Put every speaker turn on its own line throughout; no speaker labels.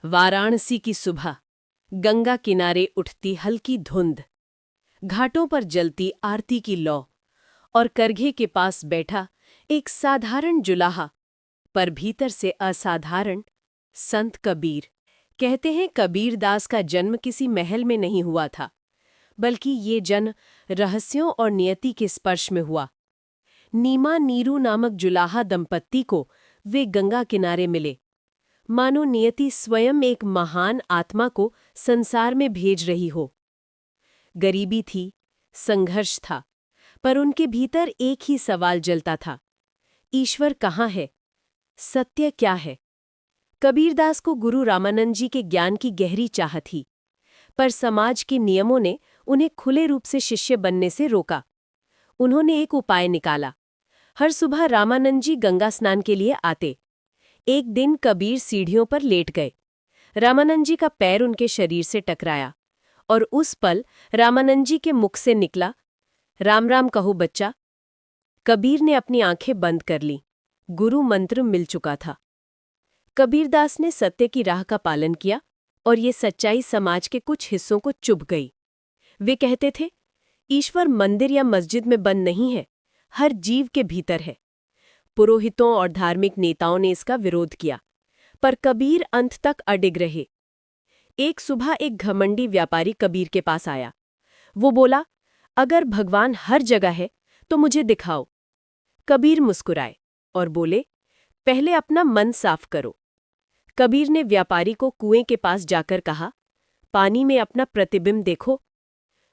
वाराणसी की सुबह। गंगा किनारे उठती हल्की धुंध, घाटों पर जलती आरती की लौ और करघे के पास बैठा एक साधारण जुलाहा, पर भीतर से असाधारण, संत कबीर। कहते हैं कबीरदास का जन्म किसी महल में नहीं हुआ था, बल्कि ये जन्म रहस्यों और नियति के स्पर्श में हुआ। नीमा नीरू नामक जुलाहा दंपत्ति को वे गंगा किनारे मिले, मानो नियति स्वयं एक महान आत्मा को संसार में भेज रही हो। गरीबी थी, संघर्ष था, पर उनके भीतर एक ही सवाल जलता था, ईश्वर कहाँ है, सत्य क्या है। कबीरदास को गुरु रामानंद जी के ज्ञान की गहरी चाह थी, पर समाज के नियमों ने उन्हें खुले रूप से शिष्य बनने से रोका। उन्होंने एक उपाय निकाला। हर सुबह रामानंद जी गंगा स्नान के लिए आते। एक दिन कबीर सीढ़ियों पर लेट गए। रामानंद जी का पैर उनके शरीर से टकराया और उस पल रामानंद जी के मुख से निकला, राम राम कहो बच्चा। कबीर ने अपनी आंखें बंद कर लीं। गुरु मंत्र मिल चुका था। कबीरदास ने सत्य की राह का पालन किया और ये सच्चाई समाज के कुछ हिस्सों को चुभ गई। वे कहते थे, ईश्वर मंदिर या मस्जिद में बंद नहीं है, हर जीव के भीतर है। पुरोहितों और धार्मिक नेताओं ने इसका विरोध किया, पर कबीर अंत तक अडिग रहे। एक सुबह एक घमंडी व्यापारी कबीर के पास आया। वो बोला, अगर भगवान हर जगह है तो मुझे दिखाओ। कबीर मुस्कुराए और बोले, पहले अपना मन साफ करो। कबीर ने व्यापारी को कुएं के पास जाकर कहा, पानी में अपना प्रतिबिंब देखो।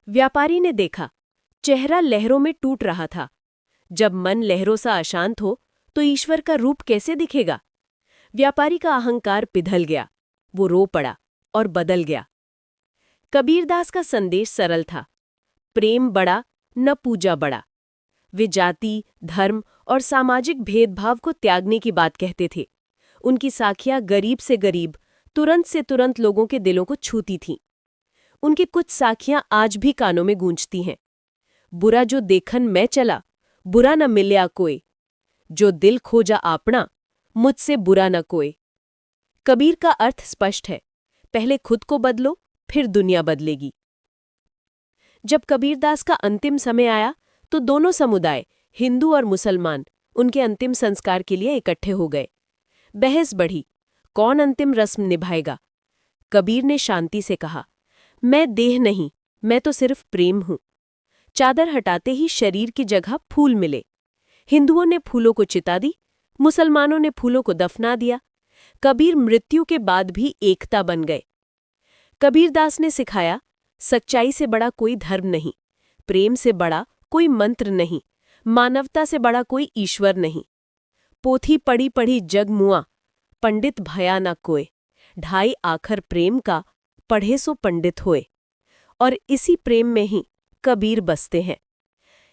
व्यापारी ने देखा, चेहरा लहरों में टूट रहा था। जब मन लहरों सा अशांत हो तो ईश्वर का रूप कैसे दिखेगा। व्यापारी का अहंकार पिघल गया, वो रो पड़ा और बदल गया। कबीरदास का संदेश सरल था, प्रेम बड़ा न पूजा बड़ा। वे जाति, धर्म और सामाजिक भेदभाव को त्यागने की बात कहते थे। उनकी साखियां गरीब से गरीब, तुरंत से तुरंत लोगों के दिलों को छूती थीं। उनकी कुछ साखियां आज भी कानों में गूंजती हैं। बुरा जो देखन मैं चला, बुरा न मिल्या कोई, जो दिल खोजा आपना, मुझसे बुरा न कोई। कबीर का अर्थ स्पष्ट है, पहले खुद को बदलो, फिर दुनिया बदलेगी। जब कबीरदास का अंतिम समय आया तो दोनों समुदाय, हिंदू और मुसलमान, उनके अंतिम संस्कार के लिए इकट्ठे हो गए। बहस बढ़ी, कौन अंतिम रस्म निभाएगा। कबीर ने शांति से कहा, मैं देह नहीं, मैं तो सिर्फ प्रेम हूं। चादर हटाते ही शरीर की जगह फूल मिले। हिंदुओं ने फूलों को चिता दी, मुसलमानों ने फूलों को दफना दिया। कबीर मृत्यु के बाद भी एकता बन गए। कबीरदास ने सिखाया, सच्चाई से बड़ा कोई धर्म नहीं, प्रेम से बड़ा कोई मंत्र नहीं, मानवता से बड़ा कोई ईश्वर नहीं। पोथी पढ़ी पढ़ी जग मुआ, पंडित भया न कोय। ढाई आखर प्रेम का, पढ़े सो पंडित होए। और इसी प्रेम में ही कबीर बसते हैं।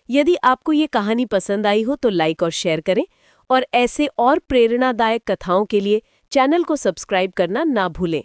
यदि आपको ये कहानी पसंद आई हो तो लाइक और शेयर करें, और ऐसे और प्रेरणादायक कथाओं के लिए चैनल को सब्सक्राइब करना ना भूलें।